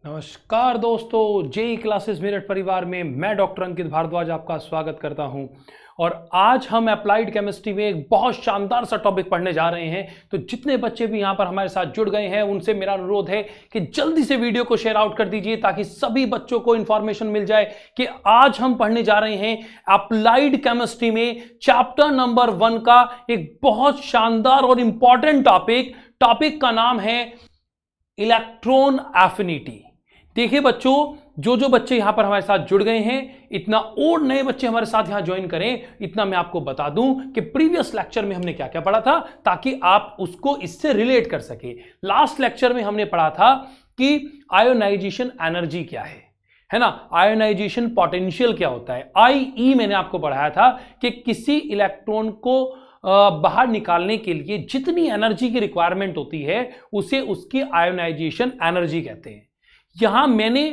नमस्कार दोस्तों, JEE classes Meerut परिवार में मैं डॉक्टर अंकित भारद्वाज आपका स्वागत करता हूं। और आज हम अप्लाइड केमिस्ट्री में एक बहुत शानदार सा टॉपिक पढ़ने जा रहे हैं। तो जितने बच्चे भी यहां पर हमारे साथ जुड़ गए हैं उनसे मेरा अनुरोध है कि जल्दी से वीडियो को शेयर आउट कर दीजिए ताकि सभी बच्चों को इंफॉर्मेशन मिल जाए कि आज हम पढ़ने जा रहे हैं अप्लाइड केमिस्ट्री में चैप्टर नंबर 1 का एक बहुत शानदार और इंपॉर्टेंट टॉपिक का नाम है इलेक्ट्रॉन एफिनिटी। देखिए बच्चों, जो बच्चे यहां पर हमारे साथ जुड़ गए हैं, इतना और नए बच्चे हमारे साथ यहां ज्वाइन करें, इतना मैं आपको बता दूं कि प्रीवियस लेक्चर में हमने क्या क्या पढ़ा था ताकि आप उसको इससे रिलेट कर सके। लास्ट लेक्चर में हमने पढ़ा था कि आयोनाइजेशन एनर्जी क्या है ना, आयोनाइजेशन पोटेंशियल क्या होता है। IE मैंने आपको पढ़ाया था कि किसी इलेक्ट्रॉन को बाहर निकालने के लिए जितनी एनर्जी की रिक्वायरमेंट होती है उसे उसकी आयोनाइजेशन एनर्जी कहते हैं। यहां मैंने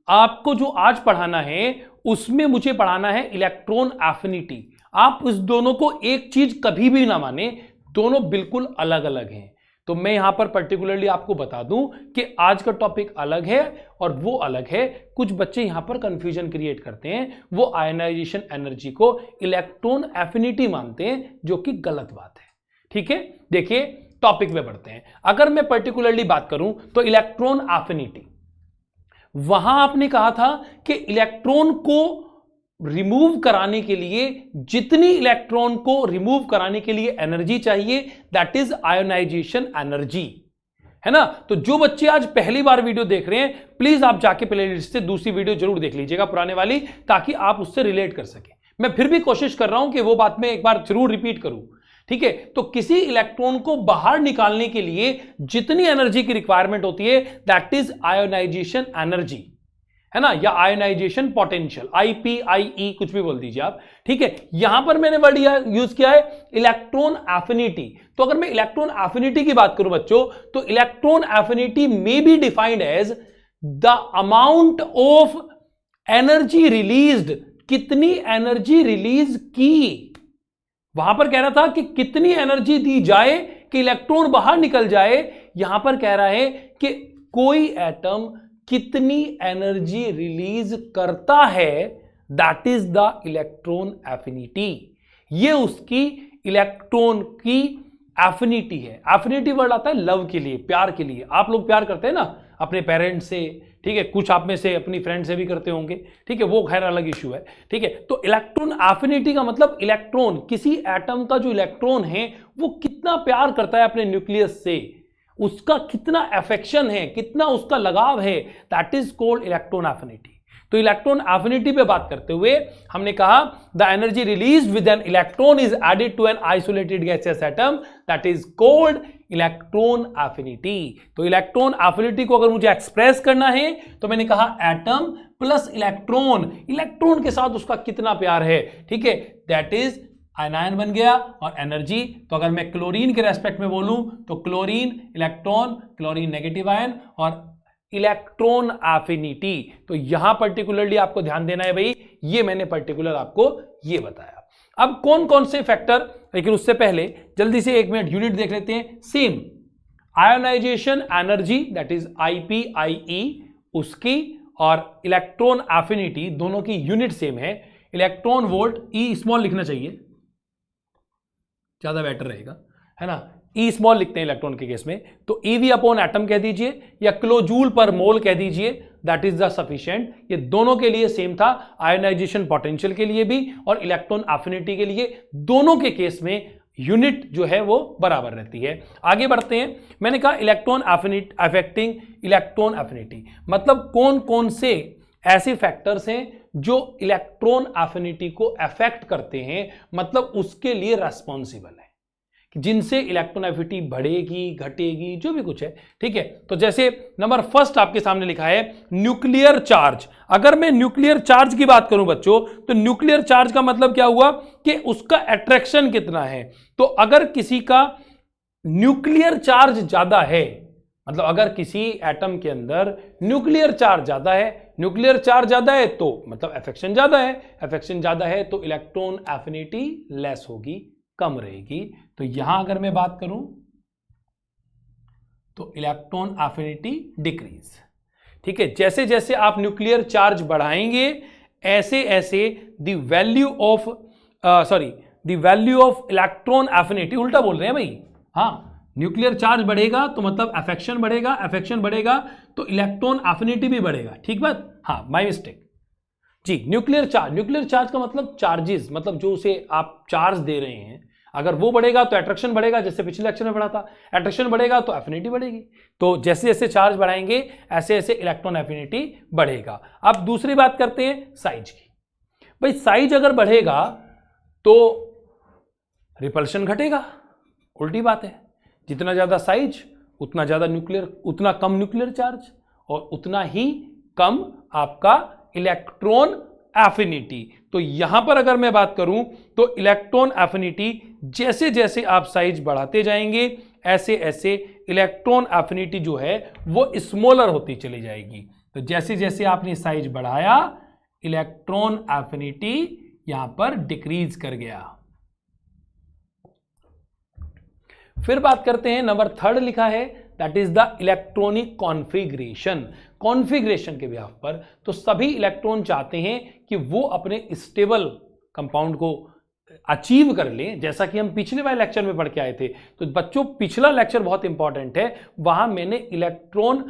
आपको जो आज पढ़ाना है उसमें मुझे पढ़ाना है इलेक्ट्रॉन एफिनिटी। आप इस दोनों को एक चीज कभी भी ना माने, दोनों बिल्कुल अलग अलग हैं। तो मैं यहां पर पर्टिकुलरली आपको बता दूं कि आज का टॉपिक अलग है और वो अलग है। कुछ बच्चे यहां पर कंफ्यूजन क्रिएट करते हैं, वो आयनाइजेशन एनर्जी को इलेक्ट्रॉन एफिनिटी मानते हैं, जो कि गलत बात है। ठीक है, देखिए टॉपिक में बढ़ते हैं। अगर मैं पर्टिकुलरली बात करूं तो इलेक्ट्रॉन एफिनिटी, वहां आपने कहा था कि इलेक्ट्रॉन को रिमूव कराने के लिए, जितनी इलेक्ट्रॉन को रिमूव कराने के लिए एनर्जी चाहिए, दैट इज आयोनाइजेशन एनर्जी, है ना। तो जो बच्चे आज पहली बार वीडियो देख रहे हैं, प्लीज आप जाके प्लेलिस्ट से दूसरी वीडियो जरूर देख लीजिएगा, पुराने वाली, ताकि आप उससे रिलेट कर सके। मैं फिर भी कोशिश कर रहा हूं कि वो बात मैं एक बार जरूर रिपीट करूं। ठीक है, तो किसी इलेक्ट्रॉन को बाहर निकालने के लिए जितनी एनर्जी की रिक्वायरमेंट होती है दैट इज आयोनाइजेशन एनर्जी, है ना, या आयोनाइजेशन पोटेंशियल, IPIE कुछ भी बोल दीजिए आप। ठीक है, यहां पर मैंने वर्ड यूज किया है इलेक्ट्रॉन एफिनिटी। तो अगर मैं इलेक्ट्रॉन एफिनिटी की बात करूं बच्चों, तो electron affinity may be defined as the amount of energy released, कितनी एनर्जी रिलीज की। वहां पर कह रहा था कि कितनी एनर्जी दी जाए कि इलेक्ट्रॉन बाहर निकल जाए, यहां पर कह रहा है कि कोई एटम कितनी एनर्जी रिलीज करता है, that is the electron affinity. ये उसकी इलेक्ट्रॉन की एफिनिटी है। एफिनिटी वर्ड आता है लव के लिए, प्यार के लिए। आप लोग प्यार करते हैं ना अपने पेरेंट्स से, ठीक है, कुछ आप में से अपनी फ्रेंड से भी करते होंगे, ठीक है, वो खैर अलग इशू है। ठीक है, तो इलेक्ट्रॉन एफिनिटी का मतलब इलेक्ट्रॉन, किसी एटम का जो इलेक्ट्रॉन है वो कितना प्यार करता है अपने न्यूक्लियस से, उसका कितना अफेक्शन है, कितना उसका लगाव है, that is called electron affinity. तो इलेक्ट्रॉन एफिनिटी पे बात करते हुए हमने कहा the energy released with an electron is added to an isolated gaseous atom, that is called electron affinity. तो इलेक्ट्रॉन एफिनिटी को अगर मुझे एक्सप्रेस करना है तो मैंने कहा एटम प्लस इलेक्ट्रॉन, इलेक्ट्रॉन के साथ उसका कितना प्यार है, ठीक है, दैट इज आयनायन बन गया। और एनर्जी, तो अगर मैं क्लोरीन के रेस्पेक्ट में बोलूं तो chlorine electron, chlorine negative ion, और इलेक्ट्रॉन एफिनिटी। तो यहां पर्टिकुलरली आपको ध्यान देना है भाई, ये मैंने पर्टिकुलर आपको ये बताया। अब कौन कौन से फैक्टर, लेकिन उससे पहले जल्दी से 1 मिनट यूनिट देख लेते हैं। Same ionisation energy that is IPIE उसकी, और इलेक्ट्रॉन एफिनिटी, दोनों की यूनिट सेम है। इलेक्ट्रॉन वोल्ट, E स्मॉल लिखना चाहिए, ज्यादा बेटर रहेगा, है ना। E स्मॉल लिखते हैं इलेक्ट्रॉन के केस में, तो EV अपॉन एटम कह दीजिए या किलोजूल पर मोल कह दीजिए, दैट इज द सफिशिएंट। ये दोनों के लिए सेम था, आयोनाइजेशन पोटेंशियल के लिए भी और इलेक्ट्रॉन एफिनिटी के लिए, दोनों के केस में यूनिट जो है वो बराबर रहती है। आगे बढ़ते हैं। मैंने कहा electron affinity affecting electron affinity, मतलब कौन कौन से ऐसे फैक्टर्स हैं जो इलेक्ट्रॉन एफिनिटी को अफेक्ट करते हैं, मतलब उसके लिए रेस्पॉन्सिबल है, जिनसे इलेक्ट्रॉन एफिनिटी बढ़ेगी, घटेगी, जो भी कुछ है। ठीक है, तो जैसे नंबर फर्स्ट आपके सामने लिखा है न्यूक्लियर चार्ज। अगर मैं न्यूक्लियर चार्ज की बात करूं बच्चों, तो न्यूक्लियर चार्ज का मतलब क्या हुआ कि उसका अट्रैक्शन कितना है। तो अगर किसी का न्यूक्लियर चार्ज ज्यादा है, मतलब अगर किसी एटम के अंदर न्यूक्लियर चार्ज ज्यादा है, न्यूक्लियर चार्ज ज्यादा है तो मतलब अफेक्शन ज्यादा है, अफेक्शन ज्यादा है तो इलेक्ट्रॉन एफिनिटी लेस होगी, कम रहेगी। तो यहां अगर मैं बात करूं तो इलेक्ट्रॉन एफिनिटी डिक्रीज। ठीक है, जैसे जैसे आप न्यूक्लियर चार्ज बढ़ाएंगे ऐसे ऐसे the value of electron affinity, उल्टा बोल रहे हैं भाई, हाँ, न्यूक्लियर चार्ज बढ़ेगा तो मतलब अफेक्शन बढ़ेगा, अफेक्शन बढ़ेगा तो इलेक्ट्रॉन एफिनिटी भी बढ़ेगा, ठीक बात, हाँ, माय मिस्टेक जी। न्यूक्लियर चार्ज का मतलब चार्जेस, मतलब जो उसे आप चार्ज दे रहे हैं, अगर वो बढ़ेगा तो अट्रैक्शन बढ़ेगा, जैसे पिछले लेक्चर में बढ़ा था, अट्रैक्शन बढ़ेगा तो एफिनिटी बढ़ेगी। तो जैसे जैसे चार्ज बढ़ाएंगे ऐसे ऐसे इलेक्ट्रॉन एफिनिटी बढ़ेगा। अब दूसरी बात करते हैं साइज की। भाई साइज अगर बढ़ेगा तो रिपल्शन घटेगा, उल्टी बात है, जितना ज्यादा साइज उतना ज्यादा न्यूक्लियर, उतना कम न्यूक्लियर चार्ज और उतना ही कम आपका इलेक्ट्रॉन एफिनिटी। तो यहां पर अगर मैं बात करूं तो इलेक्ट्रॉन एफिनिटी जैसे जैसे आप साइज बढ़ाते जाएंगे ऐसे ऐसे इलेक्ट्रॉन एफिनिटी जो है वो स्मॉलर होती चली जाएगी। तो जैसे जैसे आपने साइज बढ़ाया इलेक्ट्रॉन एफिनिटी यहां पर डिक्रीज कर गया। फिर बात करते हैं, नंबर 3 लिखा है that is the electronic configuration. Configuration के बिहाफ पर तो सभी इलेक्ट्रॉन चाहते हैं कि वो अपने स्टेबल कंपाउंड को अचीव कर लें, जैसा कि हम पिछले वाले लेक्चर में पढ़ के आए थे। तो बच्चों पिछला लेक्चर बहुत इंपॉर्टेंट है, वहां मैंने इलेक्ट्रॉन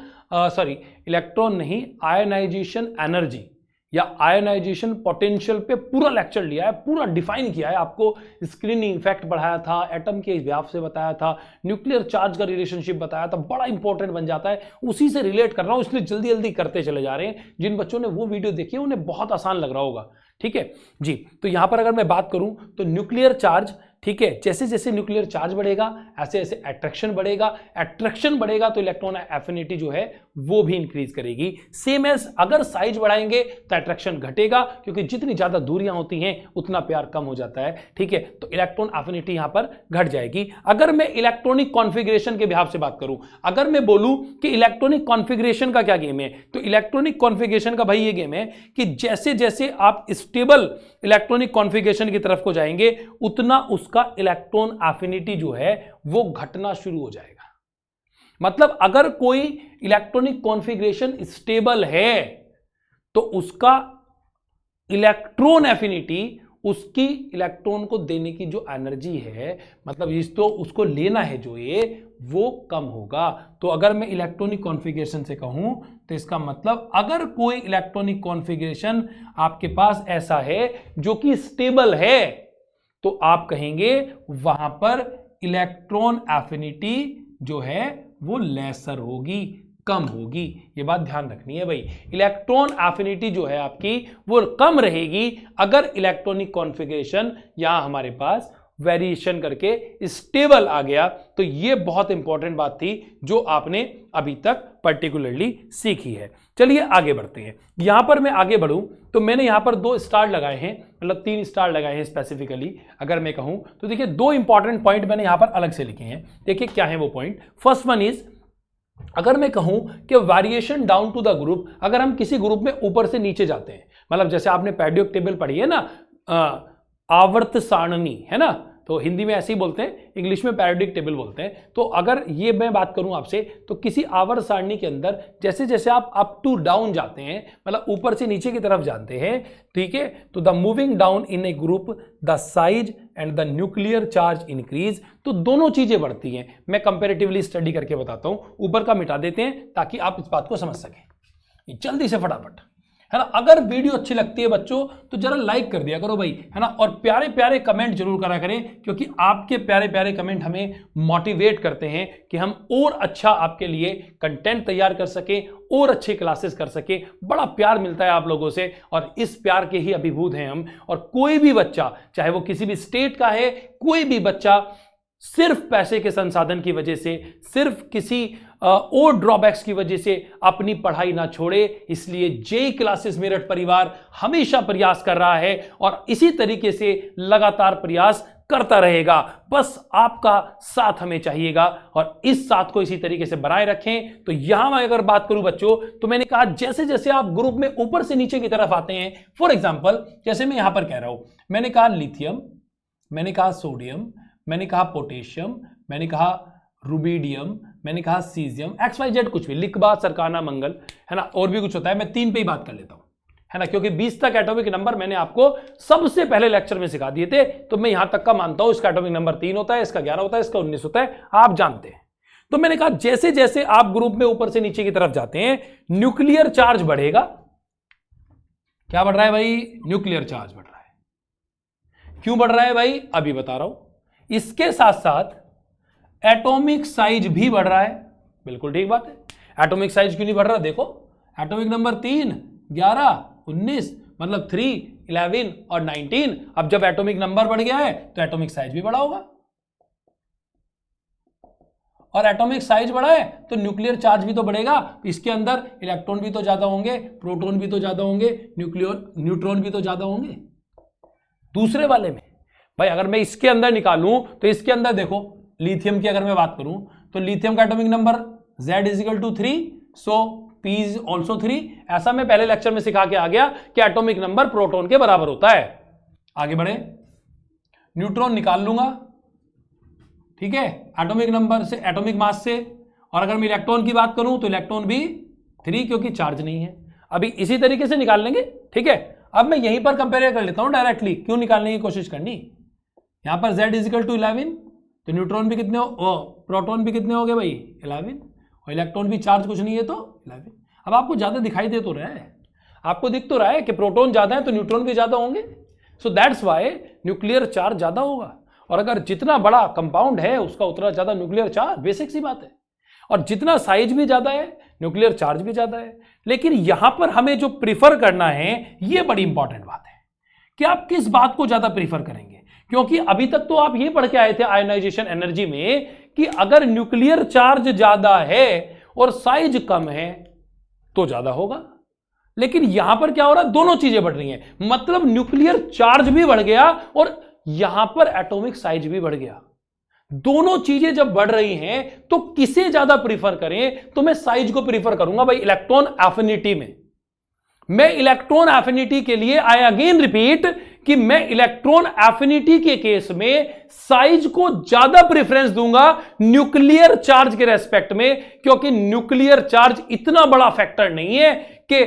नहीं, आयनाइजेशन एनर्जी या आयनाइजेशन पोटेंशियल पे पूरा लेक्चर लिया है, पूरा डिफाइन किया है, आपको स्क्रीनिंग इफेक्ट बढ़ाया था, एटम के व्याप से बताया था, न्यूक्लियर चार्ज का रिलेशनशिप बताया था, बड़ा इंपॉर्टेंट बन जाता है, उसी से रिलेट कर रहा हूं, इसलिए जल्दी जल्दी करते चले जा रहे हैं। जिन बच्चों ने वो वीडियो देखी है उन्हें बहुत आसान लग रहा होगा, ठीक है जी। तो यहां पर अगर मैं बात करूं तो न्यूक्लियर चार्ज, ठीक है, जैसे जैसे न्यूक्लियर चार्ज बढ़ेगा ऐसे ऐसे अट्रैक्शन बढ़ेगा, अट्रैक्शन बढ़ेगा तो इलेक्ट्रॉन एफिनिटी जो है वो भी इंक्रीज करेगी। सेम एज अगर साइज बढ़ाएंगे तो अट्रैक्शन घटेगा, क्योंकि जितनी ज्यादा दूरियां होती हैं उतना प्यार कम हो जाता है, ठीक है, तो इलेक्ट्रॉन एफिनिटी यहां पर घट जाएगी। अगर मैं इलेक्ट्रॉनिक कॉन्फ़िगरेशन के बिहाफ से बात करूं, अगर मैं बोलूं कि इलेक्ट्रॉनिक कॉन्फ़िगरेशन का क्या गेम है, तो इलेक्ट्रॉनिक कॉन्फ़िगरेशन का भाई ये गेम है कि जैसे जैसे आप स्टेबल इलेक्ट्रॉनिक कॉन्फ़िगरेशन की तरफ को जाएंगे उतना उसका इलेक्ट्रॉन एफिनिटी जो है वो घटना शुरू हो जाएगा। मतलब अगर कोई इलेक्ट्रॉनिक कॉन्फ़िगरेशन स्टेबल है तो उसका इलेक्ट्रॉन एफिनिटी, उसकी इलेक्ट्रॉन को देने की जो एनर्जी है, मतलब इस तो उसको लेना है जो ये, वो कम होगा। तो अगर मैं इलेक्ट्रॉनिक कॉन्फ़िगरेशन से कहूं तो इसका मतलब अगर कोई इलेक्ट्रॉनिक कॉन्फ़िगरेशन आपके पास ऐसा है जो कि स्टेबल है तो आप कहेंगे वहां पर इलेक्ट्रॉन एफिनिटी जो है वो लेसर होगी, कम होगी। ये बात ध्यान रखनी है भाई, इलेक्ट्रॉन एफिनिटी जो है आपकी वो कम रहेगी अगर इलेक्ट्रॉनिक कॉन्फ़िगरेशन यहां हमारे पास वेरिएशन करके स्टेबल आ गया। तो ये बहुत इंपॉर्टेंट बात थी जो आपने अभी तक पर्टिकुलरली सीखी है। चलिए आगे बढ़ते हैं। यहां पर मैं आगे बढ़ूं तो मैंने यहां पर 2 स्टार लगाए हैं, मतलब 3 स्टार लगाए हैं स्पेसिफिकली अगर मैं कहूं तो। देखिए 2 इंपॉर्टेंट पॉइंट मैंने यहां पर अलग से लिखे हैं, देखिए क्या है वो पॉइंट। फर्स्ट वन इज, अगर मैं कहूं कि variation down to the group, अगर हम किसी ग्रुप में ऊपर से नीचे जाते हैं, मतलब जैसे आपने पेरियोडिक टेबल पढ़ी है ना, आवर्त सारणी है ना, तो हिंदी में ऐसे ही बोलते हैं, इंग्लिश में पैरियोडिक टेबल बोलते हैं। तो अगर ये मैं बात करूं आपसे तो किसी आवर्त सारणी के अंदर जैसे जैसे आप अप टू डाउन जाते हैं, मतलब ऊपर से नीचे की तरफ जाते हैं, ठीक है, तो the moving down in A group the size and the nuclear charge increase. तो दोनों चीजें बढ़ती हैं। मैं कंपैरेटिवली स्टडी करके बताता हूं, ऊपर का मिटा देते हैं ताकि आप इस बात को समझ सकें जल्दी से फटाफट, है ना। अगर वीडियो अच्छी लगती है बच्चों तो जरा लाइक कर दिया करो भाई, है ना, और प्यारे प्यारे कमेंट जरूर करा करें, क्योंकि आपके प्यारे प्यारे कमेंट हमें मोटिवेट करते हैं कि हम और अच्छा आपके लिए कंटेंट तैयार कर सकें और अच्छे क्लासेस कर सकें। बड़ा प्यार मिलता है आप लोगों से और इस प्यार के ही अभिभूत हैं हम। और कोई भी बच्चा, चाहे वो किसी भी स्टेट का है, कोई भी बच्चा सिर्फ पैसे के संसाधन की वजह से, सिर्फ किसी और ड्रॉबैक्स की वजह से अपनी पढ़ाई ना छोड़े। इसलिए जेईई क्लासेस मेरठ परिवार हमेशा प्रयास कर रहा है और इसी तरीके से लगातार प्रयास करता रहेगा। बस आपका साथ हमें चाहिएगा और इस साथ को इसी तरीके से बनाए रखें। तो यहां मैं अगर बात करूं बच्चों, तो मैंने कहा जैसे जैसे आप ग्रुप में ऊपर से नीचे की तरफ आते हैं, फॉर एग्जाम्पल जैसे मैं यहां पर कह रहा हूं, मैंने कहा लिथियम, मैंने कहा सोडियम, मैंने कहा पोटेशियम, मैंने कहा रुबिडियम, मैंने कहा सीजियम, XYZ कुछ भी, लिकबा, सरकाना, मंगल, है ना, और भी कुछ होता है, मैं 3 पे ही बात कर लेता हूं, है ना, क्योंकि 20 तक एटॉमिक नंबर मैंने आपको सबसे पहले लेक्चर में सिखा दिए थे, तो मैं यहां तक का मानता हूं इसका एटॉमिक नंबर 3 होता है, इसका 11 होता है, इसका 19 होता है, आप जानते हैं। तो मैंने कहा जैसे जैसे आप ग्रुप में ऊपर से नीचे की तरफ जाते हैं, न्यूक्लियर चार्ज बढ़ेगा। क्या बढ़ रहा है भाई? न्यूक्लियर चार्ज बढ़ रहा है। क्यों बढ़ रहा है भाई? अभी बता रहा हूं। इसके साथ साथ एटॉमिक साइज भी बढ़ रहा है। बिल्कुल ठीक बात है। एटॉमिक साइज क्यों नहीं बढ़ रहा? देखो, एटॉमिक नंबर 3, 11, 19, मतलब 3, 11 और 19। अब जब एटॉमिक नंबर बढ़ गया है तो एटॉमिक साइज भी बढ़ा होगा, और एटॉमिक साइज बढ़ा है तो न्यूक्लियर चार्ज भी तो बढ़ेगा। इसके अंदर इलेक्ट्रॉन भी तो ज्यादा होंगे, प्रोटॉन भी तो ज्यादा होंगे, न्यूट्रॉन भी तो ज्यादा होंगे। दूसरे वाले में भाई अगर मैं इसके अंदर निकालूं तो इसके अंदर देखो, लिथियम की अगर मैं बात करूं तो लिथियम का atomic number Z = 3, so P is also 3। ऐसा मैं पहले लेक्चर में सिखा के आ गया कि एटॉमिक नंबर प्रोटॉन के बराबर होता है। आगे बढ़े, न्यूट्रॉन निकाल लूंगा, ठीक है, एटॉमिक नंबर से, एटॉमिक मास से। और अगर मैं इलेक्ट्रॉन की बात करूं तो इलेक्ट्रॉन भी 3, क्योंकि चार्ज नहीं है। अभी इसी तरीके से निकाल लेंगे, ठीक है। अब मैं यहीं पर कंपेयर कर लेता हूं डायरेक्टली, क्यों निकालने की कोशिश करनी। यहां पर Z = 11, तो न्यूट्रॉन भी कितने प्रोटॉन भी कितने हो गए भाई? 11, और इलेक्ट्रॉन भी चार्ज कुछ नहीं है तो 11। अब आपको ज्यादा दिखाई दे तो रहा है, आपको दिख तो रहा है कि प्रोटॉन ज्यादा है तो न्यूट्रॉन भी ज्यादा होंगे, so that's why nuclear charge ज्यादा होगा। और अगर जितना बड़ा कंपाउंड है उसका उतना ज्यादा न्यूक्लियर चार्ज, बेसिक सी बात है। और जितना साइज भी ज्यादा है न्यूक्लियर चार्ज भी ज्यादा है। लेकिन यहां पर हमें जो प्रीफर करना है, यह बड़ी इंपॉर्टेंट बात है कि आप किस बात को ज्यादा प्रीफर करेंगे। क्योंकि अभी तक तो आप ये पढ़ के आए थे आयोनाइजेशन एनर्जी में कि अगर न्यूक्लियर चार्ज ज्यादा है और साइज कम है तो ज्यादा होगा। लेकिन यहां पर क्या हो रहा है? दोनों चीजें बढ़ रही हैं, मतलब न्यूक्लियर चार्ज भी बढ़ गया और यहां पर एटॉमिक साइज भी बढ़ गया। दोनों चीजें जब बढ़ रही हैं तो किसे ज्यादा प्रीफर करें? तो मैं साइज को प्रीफर करूंगा भाई, इलेक्ट्रॉन एफिनिटी में। मैं इलेक्ट्रॉन एफिनिटी के लिए, आई अगेन रिपीट, कि मैं इलेक्ट्रॉन एफिनिटी के केस में साइज को ज्यादा प्रेफरेंस दूंगा न्यूक्लियर चार्ज के रेस्पेक्ट में, क्योंकि न्यूक्लियर चार्ज इतना बड़ा फैक्टर नहीं है कि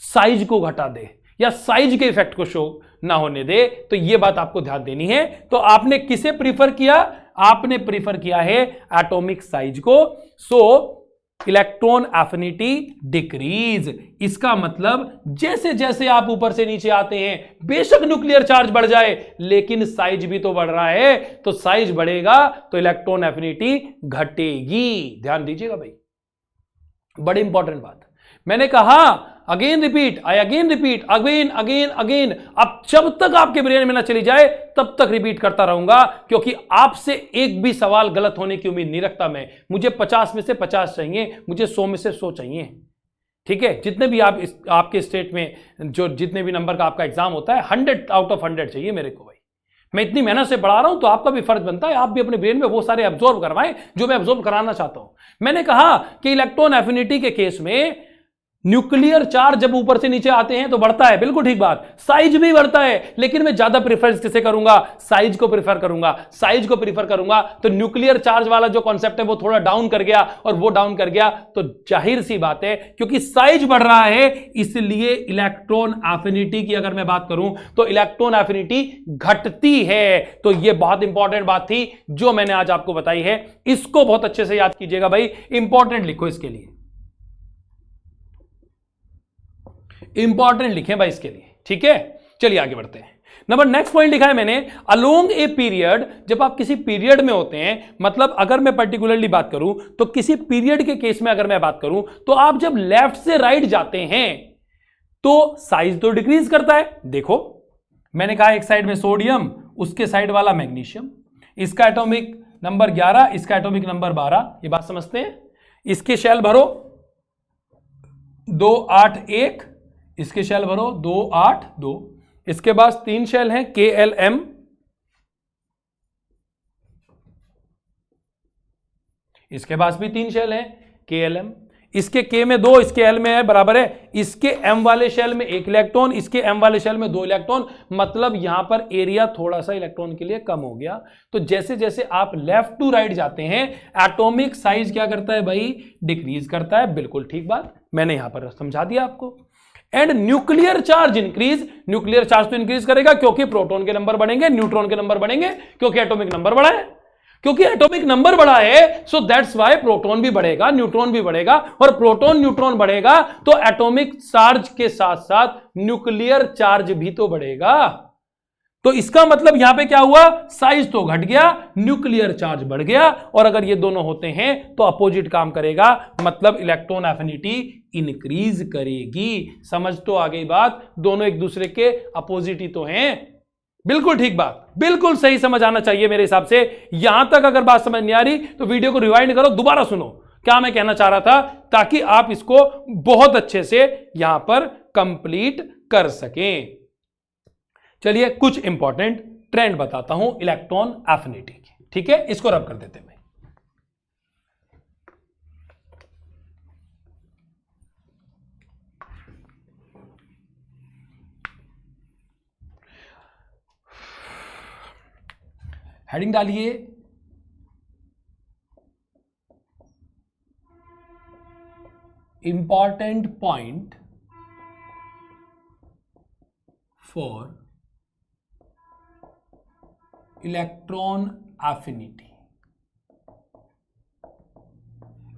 साइज को घटा दे या साइज के इफेक्ट को शो ना होने दे। तो यह बात आपको ध्यान देनी है। तो आपने किसे प्रीफर किया? आपने प्रीफर किया है एटॉमिक साइज को। सो इलेक्ट्रॉन एफिनिटी डिक्रीज। इसका मतलब जैसे जैसे आप ऊपर से नीचे आते हैं, बेशक न्यूक्लियर चार्ज बढ़ जाए लेकिन साइज भी तो बढ़ रहा है, तो साइज बढ़ेगा तो इलेक्ट्रॉन एफिनिटी घटेगी। ध्यान दीजिएगा भाई, बड़ी इंपॉर्टेंट बात। मैंने कहा again repeat, I again repeat, again again again. अब जब तक आपके ब्रेन में ना चली जाए तब तक रिपीट करता रहूंगा, क्योंकि आपसे एक भी सवाल गलत होने की उम्मीद नहीं रखता मैं। मुझे 50 में से 50 चाहिए, मुझे 100 में से 100 चाहिए, ठीक है। जितने भी आपके स्टेट में जो जितने भी नंबर का आपका एग्जाम होता है, 100 आउट ऑफ 100 चाहिए मेरे को भाई। मैं इतनी मेहनत से पढ़ा रहा हूं तो आपका भी फर्ज बनता है आप भी अपने ब्रेन में वो सारे एब्जॉर्ब करवाएं जो मैं एब्जॉर्ब कराना चाहता हूं। मैंने कहा कि इलेक्ट्रॉन एफिनिटी के केस में न्यूक्लियर चार्ज जब ऊपर से नीचे आते हैं तो बढ़ता है, बिल्कुल ठीक बात, साइज भी बढ़ता है। लेकिन मैं ज्यादा प्रेफरेंस किसे करूंगा? साइज को प्रेफर करूंगा। साइज को प्रेफर करूंगा तो न्यूक्लियर चार्ज वाला जो कॉन्सेप्ट है वो थोड़ा डाउन कर गया, और वो डाउन कर गया तो जाहिर सी बात है क्योंकि साइज बढ़ रहा है, इसलिए इलेक्ट्रॉन एफिनिटी की अगर मैं बात करूं तो इलेक्ट्रॉन एफिनिटी घटती है। तो यह बहुत इंपॉर्टेंट बात थी जो मैंने आज आपको बताई है। इसको बहुत अच्छे से याद कीजिएगा भाई, इंपॉर्टेंट लिखो इसके लिए, इंपॉर्टेंट लिखें भाई इसके लिए, ठीक है। चलिए आगे बढ़ते हैं। नंबर नेक्स्ट पॉइंट लिखा है मैंने, अलोंग ए पीरियड। जब आप किसी पीरियड में होते हैं, मतलब अगर मैं पर्टिकुलरली बात करूं तो किसी पीरियड के केस में अगर मैं बात करूं तो आप जब लेफ्ट से राइट जाते हैं तो साइज तो डिक्रीज करता है। देखो मैंने कहा एक साइड में सोडियम, उसके साइड वाला मैग्नीशियम, इसका एटॉमिक नंबर 11, इसका एटॉमिक नंबर 12। ये बात समझते हैं? इसके शेल भरो 2, 8, 1, इसके शेल भरो 2, 8, 2। इसके पास 3 शेल हैं KLM, इसके पास भी 3 शेल हैं KLM। इसके K में 2, इसके L में है बराबर है, इसके M वाले शेल में 1 इलेक्ट्रॉन, इसके M वाले शेल में 2 इलेक्ट्रॉन, मतलब यहां पर एरिया थोड़ा सा इलेक्ट्रॉन के लिए कम हो गया। तो जैसे जैसे आप लेफ्ट टू राइट जाते हैं एटॉमिक साइज क्या करता है भाई, डिक्रीज करता है। बिल्कुल ठीक बात, मैंने यहां पर समझा दिया आपको। And nuclear charge increase, nuclear charge तो इंक्रीज करेगा क्योंकि प्रोटॉन के नंबर बढ़ेंगे, न्यूट्रॉन के नंबर बढ़ेंगे क्योंकि एटॉमिक नंबर बढ़ा है, क्योंकि एटॉमिक नंबर बढ़ा है सो दैट्स वाई प्रोटॉन भी बढ़ेगा, न्यूट्रॉन भी बढ़ेगा, और प्रोटॉन न्यूट्रॉन बढ़ेगा तो एटॉमिक चार्ज के साथ साथ न्यूक्लियर चार्ज भी तो बढ़ेगा। तो इसका मतलब यहां पे क्या हुआ, साइज तो घट गया, न्यूक्लियर चार्ज बढ़ गया, और अगर ये दोनों होते हैं तो अपोजिट काम करेगा, मतलब इलेक्ट्रॉन एफिनिटी इंक्रीज करेगी। समझ तो आ गई बात, दोनों एक दूसरे के अपोजिट ही तो हैं। बिल्कुल ठीक बात, बिल्कुल सही समझ आना चाहिए मेरे हिसाब से। यहां तक अगर बात समझ नहीं आ रही तो वीडियो को रिवाइंड करो, दोबारा सुनो क्या मैं कहना चाह रहा था, ताकि आप इसको बहुत अच्छे से यहां पर कंप्लीट कर सकें। चलिए कुछ इंपॉर्टेंट ट्रेंड बताता हूं इलेक्ट्रॉन एफिनिटी की, ठीक है, इसको रब कर देते हैं। हेडिंग डालिए important point for electron affinity.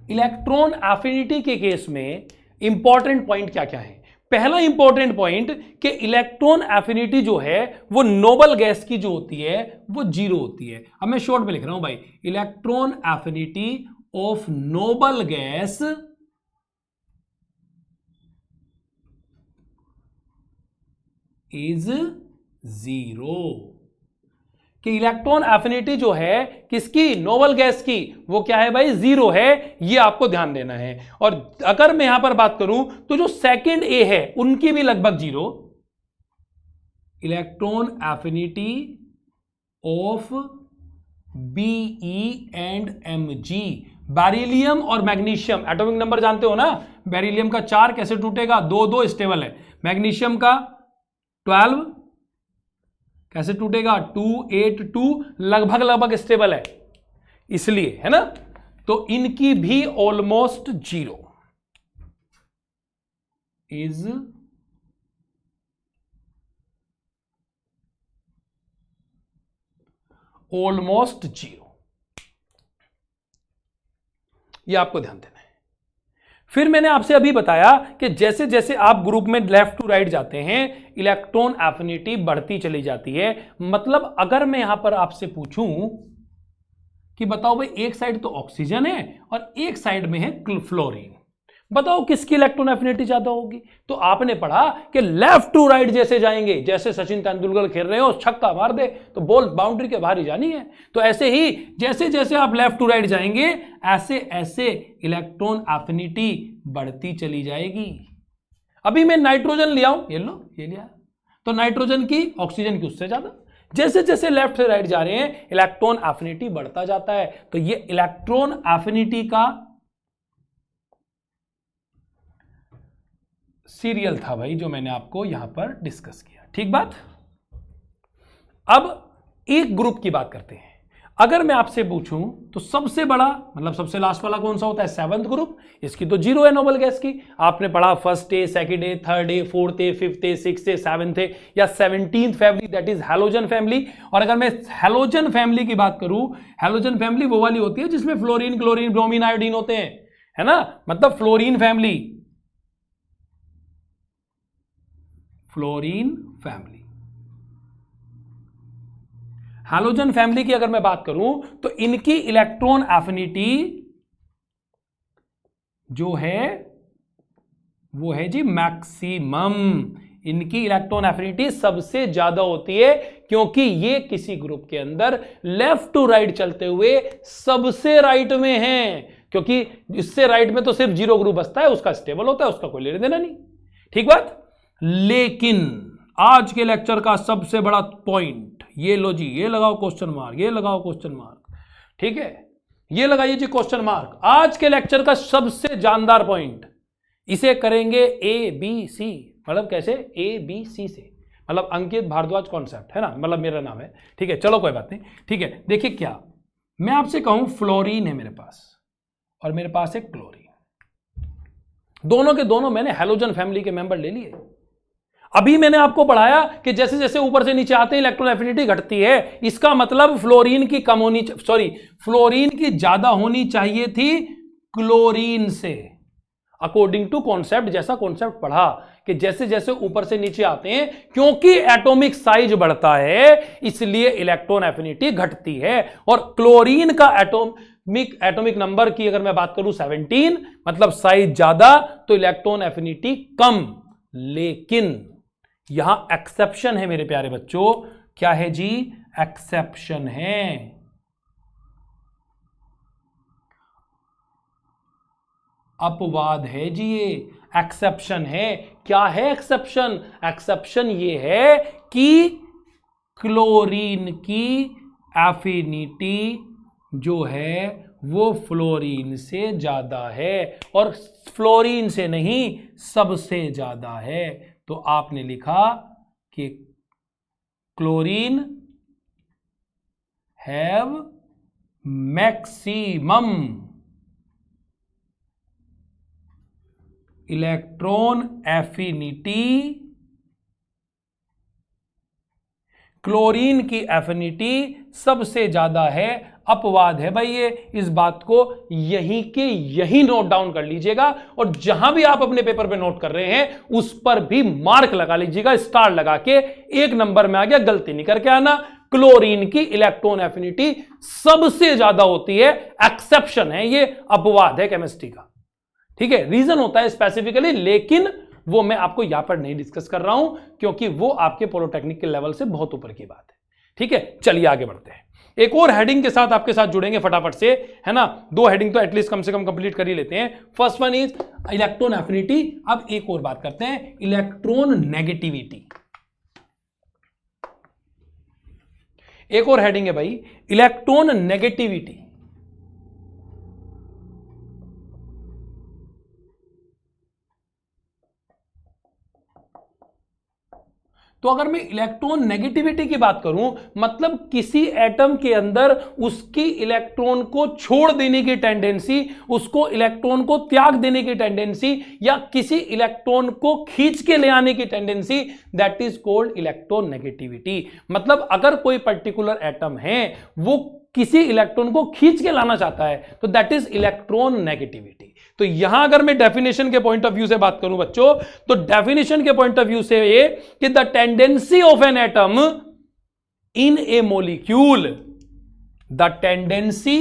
Electron affinity के केस में इंपॉर्टेंट पॉइंट क्या क्या है। पहला इंपॉर्टेंट पॉइंट कि इलेक्ट्रॉन एफिनिटी जो है वो नोबल गैस की जो होती है वो 0 होती है। अब मैं शॉर्ट में लिख रहा हूं भाई, electron affinity of noble gas is 0। कि इलेक्ट्रॉन एफिनिटी जो है किसकी, नोबल गैस की, वो क्या है भाई, 0 है, ये आपको ध्यान देना है। और अगर मैं यहां पर बात करूं तो जो सेकंड ए है उनकी भी लगभग 0। Electron affinity of BE and MG, beryllium और मैग्नीशियम, एटॉमिक नंबर जानते हो ना, बेरिलियम का 4 कैसे टूटेगा, 2 स्टेबल है, मैग्नीशियम का 12 कैसे टूटेगा, 2 8 2 लगभग स्टेबल है, इसलिए है ना। तो इनकी भी ऑलमोस्ट 0 इज ऑलमोस्ट 0, ये आपको ध्यान देना है। फिर मैंने आपसे अभी बताया कि जैसे जैसे आप ग्रुप में लेफ्ट टू राइट जाते हैं इलेक्ट्रॉन एफिनिटी बढ़ती चली जाती है। मतलब अगर मैं यहां पर आपसे पूछूं कि बताओ भाई, एक साइड तो ऑक्सीजन है और एक साइड में है फ्लोरीन, बताओ किसकी इलेक्ट्रॉन एफिनिटी ज्यादा होगी। तो आपने पढ़ा कि लेफ्ट टू राइट जैसे जाएंगे, जैसे सचिन तेंदुलकर खेल रहे हो, छक्का मार दे तो बॉल बाउंड्री के बाहर ही जानी है, तो ऐसे ही जैसे जैसे आप लेफ्ट टू राइट जाएंगे ऐसे ऐसे इलेक्ट्रॉन एफिनिटी बढ़ती चली जाएगी। अभी मैं नाइट्रोजन ले आऊं, ये लो ये लिया, तो नाइट्रोजन की ऑक्सीजन की उससे ज्यादा, जैसे जैसे लेफ्ट से राइट जा रहे हैं इलेक्ट्रॉन एफिनिटी बढ़ता जाता है। तो ये इलेक्ट्रॉन एफिनिटी का सीरियल था भाई, जो मैंने आपको यहां पर डिस्कस किया, ठीक बात। अब एक ग्रुप की बात करते हैं। अगर मैं आपसे पूछूं तो सबसे बड़ा मतलब सबसे लास्ट वाला कौन सा होता है, 7th ग्रुप, इसकी तो 0 है नोबल गैस की। आपने पढ़ा first A, second A, third A, fourth A, fifth A, sixth A, 7th ए या 17th family, that is halogen family. और अगर मैं हैलोजन फैमिली की बात करूं, हैलोजन फैमिली वो वाली होती है जिसमें फ्लोरीन, क्लोरीन, ब्रोमीन, आयोडीन होते हैं, है ना, मतलब fluorine family, fluorine family. Halogen family की अगर मैं बात करूं तो इनकी इलेक्ट्रॉन एफिनिटी जो है वो है जी मैक्सिमम। इनकी इलेक्ट्रॉन एफिनिटी सबसे ज्यादा होती है क्योंकि ये किसी ग्रुप के अंदर लेफ्ट टू राइट चलते हुए सबसे राइट में है, क्योंकि इससे राइट में तो सिर्फ 0 ग्रुप बचता है, उसका स्टेबल होता है, उसका कोई लेने देना नहीं, ठीक बात। लेकिन आज के लेक्चर का सबसे बड़ा पॉइंट ये लो जी, ये लगाओ क्वेश्चन मार्क, ये लगाओ क्वेश्चन मार्क, ठीक है। ये लगाइए जी क्वेश्चन मार्क। आज के लेक्चर का सबसे जानदार पॉइंट, इसे करेंगे ए बी सी, मतलब कैसे, ए बी सी से, मतलब अंकित भारद्वाज कॉन्सेप्ट है ना, मतलब मेरा नाम है, ठीक है। चलो कोई बात नहीं, ठीक है। देखिए क्या मैं आपसे कहूं, फ्लोरीन है मेरे पास और मेरे पास है क्लोरीन, दोनों के दोनों मैंने हैलोजन फैमिली के मेंबर ले लिए। अभी मैंने आपको पढ़ाया कि जैसे जैसे ऊपर से नीचे आते हैं इलेक्ट्रॉन एफिनिटी घटती है, इसका मतलब फ्लोरीन की कम होनी, सॉरी फ्लोरीन की ज्यादा होनी चाहिए थी क्लोरीन से, अकॉर्डिंग टू कॉन्सेप्ट, जैसा कॉन्सेप्ट पढ़ा कि जैसे जैसे ऊपर से नीचे आते हैं, क्योंकि एटॉमिक साइज बढ़ता है इसलिए इलेक्ट्रॉन एफिनिटी घटती है। और क्लोरीन का एटॉमिक नंबर की अगर मैं बात करूं 17, मतलब साइज ज्यादा तो इलेक्ट्रॉन एफिनिटी कम। लेकिन यहां एक्सेप्शन है मेरे प्यारे बच्चों, क्या है जी, एक्सेप्शन है। अपवाद है जी, ये एक्सेप्शन है। क्या है एक्सेप्शन? एक्सेप्शन ये है कि क्लोरीन की एफिनिटी जो है वो फ्लोरीन से ज्यादा है, और फ्लोरीन से नहीं, सबसे ज्यादा है। तो आपने लिखा कि chlorine have maximum electron affinity, chlorine की एफिनिटी सबसे ज्यादा है। अपवाद है भाई ये, इस बात को यहीं के यहीं नोट डाउन कर लीजिएगा, और जहां भी आप अपने पेपर पे नोट कर रहे हैं उस पर भी मार्क लगा लीजिएगा, स्टार लगा के, एक नंबर में आ गया, गलती नहीं करके आना। क्लोरीन की इलेक्ट्रॉन एफिनिटी सबसे ज्यादा होती है, एक्सेप्शन है ये, अपवाद है केमिस्ट्री का, ठीक है। रीजन होता है स्पेसिफिकली, लेकिन वो मैं आपको यहां पर नहीं डिस्कस कर रहा हूं क्योंकि वो आपके पॉलिटेक्निक के लेवल से बहुत ऊपर की बात है, ठीक है। चलिए आगे बढ़ते हैं, एक और हेडिंग के साथ आपके साथ जुड़ेंगे फटाफट से, है ना। 2 हेडिंग तो एटलीस्ट कम से कम कंप्लीट कर ही लेते हैं। First one is electron affinity. अब एक और बात करते हैं, इलेक्ट्रॉन नेगेटिविटी। एक और हेडिंग है भाई, इलेक्ट्रॉन नेगेटिविटी। तो अगर मैं इलेक्ट्रॉन नेगेटिविटी की बात करूं, मतलब किसी एटम के अंदर उसकी इलेक्ट्रॉन को छोड़ देने की टेंडेंसी, उसको इलेक्ट्रॉन को त्याग देने की टेंडेंसी, या किसी इलेक्ट्रॉन को खींच के ले आने की tendency, that is called electron negativity. मतलब अगर कोई पर्टिकुलर एटम है वो किसी इलेक्ट्रॉन को खींच के लाना चाहता है तो दैट इज इलेक्ट्रॉन नेगेटिविटी। तो यहां अगर मैं डेफिनेशन के पॉइंट ऑफ व्यू से बात करूं बच्चों, तो डेफिनेशन के पॉइंट ऑफ व्यू से ये कि the tendency of an atom in a molecule, the tendency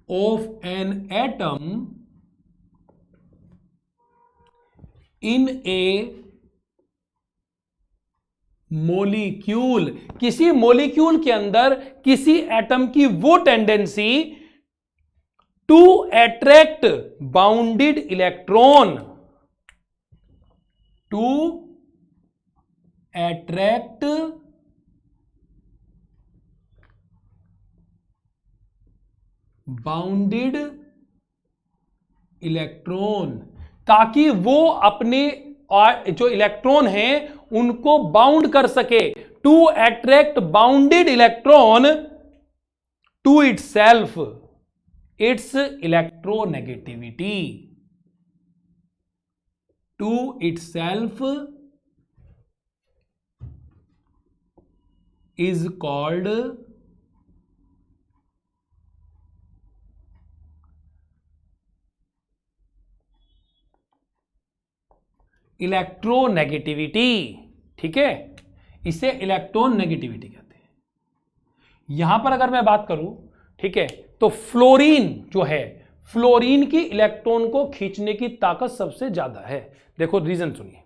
of an atom in a molecule, किसी मोलिक्यूल के अंदर किसी एटम की वो tendency to attract bounded electron, to attract bounded electron, ताकि वो अपने जो इलेक्ट्रॉन हैं उनको बाउंड कर सके, to attract bounded electron to itself, its electronegativity, to itself is called electronegativity, ठीक है। इसे इलेक्ट्रॉन नेगेटिविटी कहते हैं। यहां पर अगर मैं बात करूं, ठीक है, तो फ्लोरीन जो है, फ्लोरीन की इलेक्ट्रॉन को खींचने की ताकत सबसे ज्यादा है। देखो रीजन सुनिए,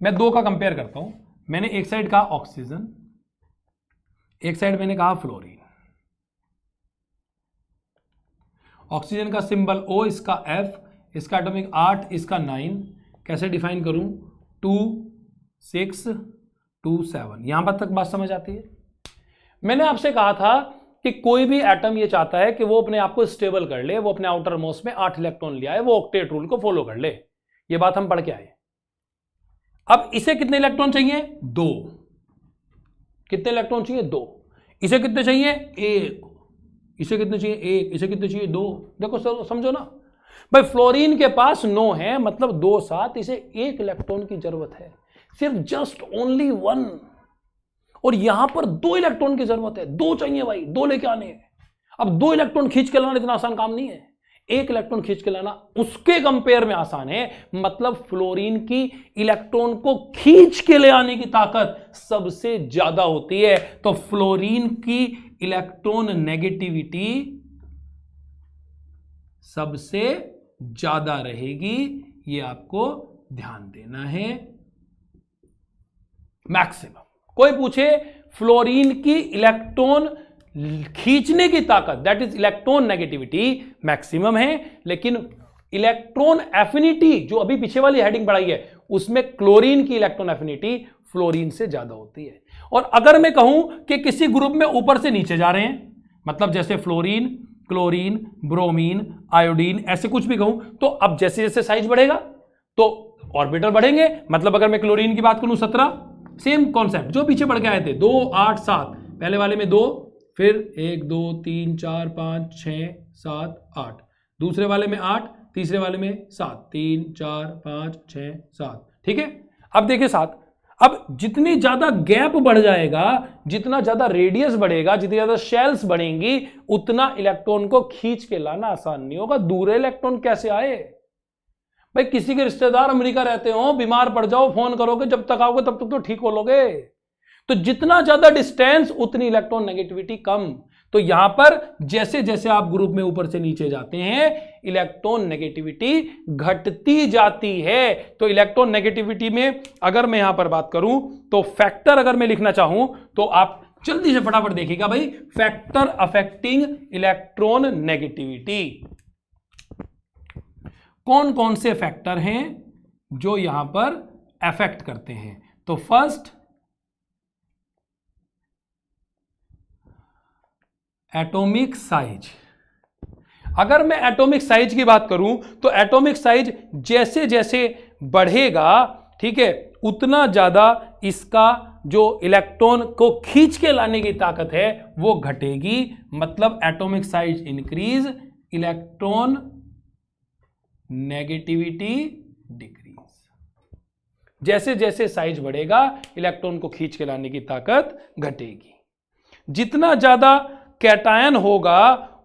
मैं 2 का कंपेयर करता हूं। मैंने एक साइड कहा ऑक्सीजन, एक साइड मैंने कहा फ्लोरीन। ऑक्सीजन का सिंबल O, इसका F, इसका एटॉमिक 8, इसका 9। कैसे डिफाइन करूं? 2, 6, 27। यहां पर तक बात समझ आती है। मैंने आपसे कहा था कि कोई भी एटम ये चाहता है कि वो अपने आप को स्टेबल कर ले, वो अपने आउटर मोस्ट में 8 इलेक्ट्रॉन ले आए, वो ऑक्टेट रूल को फॉलो कर ले। ये बात हम पढ़ के आए। अब इसे कितने इलेक्ट्रॉन चाहिए? 2। कितने इलेक्ट्रॉन चाहिए? 2। इसे कितने चाहिए? 1। इसे कितने चाहिए? 1। इसे कितने चाहिए? 2। देखो समझो ना भाई, फ्लोरीन के पास 9 है, मतलब 2 7, इसे 1 इलेक्ट्रॉन की जरूरत है, सिर्फ जस्ट ओनली 1। और यहां पर 2 इलेक्ट्रॉन की जरूरत है, 2 चाहिए भाई, 2 लेके आने हैं। अब 2 इलेक्ट्रॉन खींच के लाना इतना आसान काम नहीं है, 1 इलेक्ट्रॉन खींच के लाना उसके कंपेयर में आसान है। मतलब फ्लोरीन की इलेक्ट्रॉन को खींच के ले आने की ताकत सबसे ज्यादा होती है। तो फ्लोरीन की इलेक्ट्रॉन नेगेटिविटी सबसे ज्यादा रहेगी, ये आपको ध्यान देना है। मैक्सिमम कोई पूछे फ्लोरीन की इलेक्ट्रॉन खींचने की ताकत, that is electron negativity, maximum है, लेकिन इलेक्ट्रॉन एफिनिटी जो अभी पीछे वाली हेडिंग पढ़ाई है उसमें क्लोरीन की इलेक्ट्रॉन एफिनिटी फ्लोरीन से ज्यादा होती है। और अगर मैं कहूं कि किसी ग्रुप में ऊपर से नीचे जा रहे हैं, मतलब जैसे फ्लोरीन, क्लोरीन, ब्रोमीन, आयोडीन, ऐसे कुछ भी कहूं, तो अब जैसे जैसे साइज बढ़ेगा तो ऑर्बिटल बढ़ेंगे। मतलब अगर मैं क्लोरीन की बात करूं 17, सेम कॉन्सेप्ट जो पीछे बढ़ के आए थे, 2 8 7, पहले वाले में 2, फिर 1 2 3 4 5 6 7 8, दूसरे वाले में 8, तीसरे वाले में 7, 3 4 5 6 7, ठीक है। अब देखिए 7, अब जितनी ज्यादा गैप बढ़ जाएगा, जितना ज्यादा रेडियस बढ़ेगा, जितनी ज्यादा शेल्स बढ़ेंगी, उतना इलेक्ट्रॉन को खींच के लाना आसान नहीं होगा। दूर इलेक्ट्रॉन कैसे आए भाई? किसी के रिश्तेदार अमेरिका रहते हो, बीमार पड़ जाओ, फोन करोगे, जब तक आओगे तब तक तो ठीक हो लोगे। तो जितना ज्यादा डिस्टेंस उतनी इलेक्ट्रॉन नेगेटिविटी कम। तो यहां पर जैसे जैसे आप ग्रुप में ऊपर से नीचे जाते हैं, इलेक्ट्रॉन नेगेटिविटी घटती जाती है। तो इलेक्ट्रॉन नेगेटिविटी में अगर मैं यहां पर बात करूं तो फैक्टर अगर मैं लिखना चाहूं तो आप जल्दी से फटाफट देखिएगा भाई, फैक्टर अफेक्टिंग इलेक्ट्रॉन नेगेटिविटी। कौन कौन से फैक्टर हैं जो यहां पर अफेक्ट करते हैं? तो फर्स्ट एटॉमिक साइज। अगर मैं एटॉमिक साइज की बात करूं तो एटॉमिक साइज जैसे जैसे बढ़ेगा, ठीक है, उतना ज्यादा इसका जो इलेक्ट्रॉन को खींच के लाने की ताकत है वो घटेगी। मतलब atomic size increase, electron negativity decrease. जैसे जैसे साइज बढ़ेगा, इलेक्ट्रॉन को खींच के लाने की ताकत घटेगी। जितना ज्यादा कैटायन होगा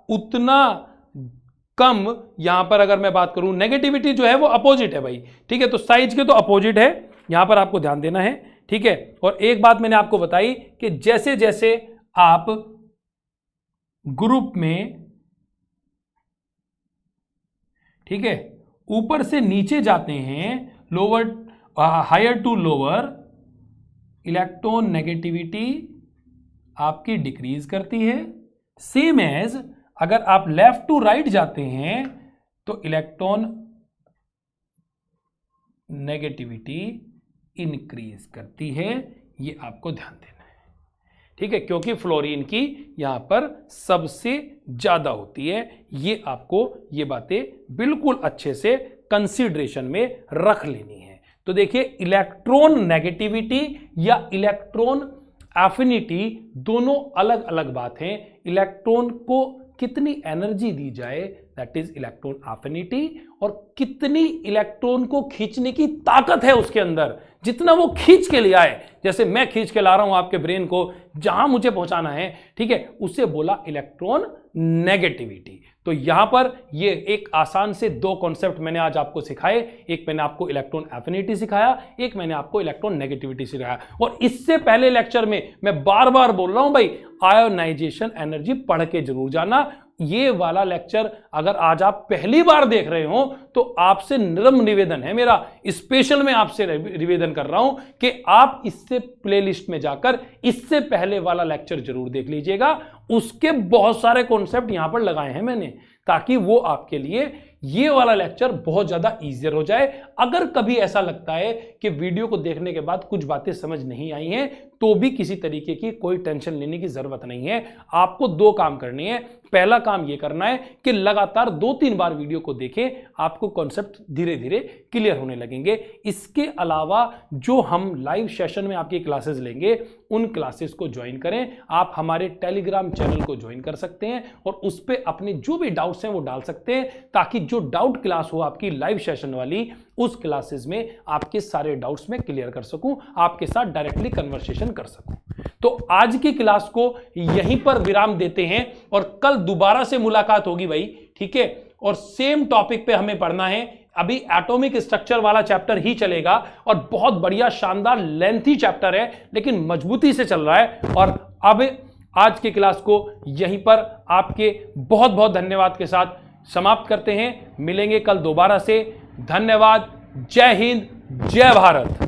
उतना कम, यहां पर अगर मैं बात करूं नेगेटिविटी जो है वो अपोजिट है भाई, ठीक है, तो साइज के तो अपोजिट है, यहां पर आपको ध्यान देना है, ठीक है। और एक बात मैंने आपको बताई कि जैसे जैसे आप ग्रुप में, ठीक है, ऊपर से नीचे जाते हैं, lower higher to lower, electron negativity आपकी डिक्रीज करती है। सेम एज अगर आप लेफ्ट टू राइट जाते हैं तो इलेक्ट्रॉन नेगेटिविटी इंक्रीज करती है। ये आपको ध्यान देना है, ठीक है, क्योंकि फ्लोरीन की यहां पर सबसे ज्यादा होती है। ये आपको ये बातें बिल्कुल अच्छे से कंसीडरेशन में रख लेनी है। तो देखिए, इलेक्ट्रॉन नेगेटिविटी या इलेक्ट्रॉन एफिनिटी दोनों अलग अलग बात हैं। इलेक्ट्रॉन को कितनी एनर्जी दी जाए, दैट इज इलेक्ट्रॉन एफिनिटी, और कितनी इलेक्ट्रॉन को खींचने की ताकत है उसके अंदर, जितना वो खींच के ले आए। जैसे मैं खींच के ला रहा हूं आपके ब्रेन को जहां मुझे पहुंचाना है, ठीक है, उसे बोला इलेक्ट्रॉन नेगेटिविटी। तो यहां पर ये एक आसान से 2 कॉन्सेप्ट मैंने आज आपको सिखाए। एक मैंने आपको इलेक्ट्रॉन एफिनिटी सिखाया, एक मैंने आपको इलेक्ट्रॉन नेगेटिविटी सिखाया। और इससे पहले लेक्चर में मैं बार बार बोल रहा हूं भाई, आयोनाइजेशन एनर्जी पढ़ के जरूर जाना। ये वाला लेक्चर अगर आज आप पहली बार देख रहे हो तो आपसे नम्र निवेदन है मेरा, स्पेशल मैं आपसे निवेदन कर रहा हूं कि आप इससे प्लेलिस्ट में जाकर इससे पहले वाला लेक्चर जरूर देख लीजिएगा। उसके बहुत सारे कॉन्सेप्ट यहां पर लगाए हैं मैंने, ताकि वो आपके लिए ये वाला लेक्चर बहुत ज्यादा इजियर हो जाए। अगर कभी ऐसा लगता है कि वीडियो को देखने के बाद कुछ बातें समझ नहीं आई हैं, तो भी किसी तरीके की कोई टेंशन लेने की जरूरत नहीं है। आपको दो काम करने हैं। पहला काम यह करना है कि लगातार 2-3 बार वीडियो को देखें, आपको कॉन्सेप्ट धीरे धीरे क्लियर होने लगेंगे। इसके अलावा जो हम लाइव सेशन में आपकी क्लासेस लेंगे, उन क्लासेस को ज्वाइन करें। आप हमारे टेलीग्राम चैनल को ज्वाइन कर सकते हैं और उस पर अपने जो भी डाउट्स हैं वो डाल सकते हैं, ताकि जो डाउट क्लास हो आपकी लाइव सेशन वाली, उस क्लासेस में आपके सारे डाउट्स में क्लियर कर सकूं, आपके साथ डायरेक्टली कन्वर्सेशन कर सकूं। तो आज की क्लास को यहीं पर विराम देते हैं और कल दोबारा से मुलाकात होगी भाई, ठीक है। और सेम टॉपिक पे हमें पढ़ना है। अभी एटॉमिक स्ट्रक्चर वाला चैप्टर ही चलेगा और बहुत बढ़िया शानदार लेंथी चैप्टर है, लेकिन मजबूती से चल रहा है। और अब आज की क्लास को यहीं पर आपके बहुत बहुत धन्यवाद के साथ समाप्त करते हैं। मिलेंगे कल दोबारा से। धन्यवाद। जय हिंद, जय भारत।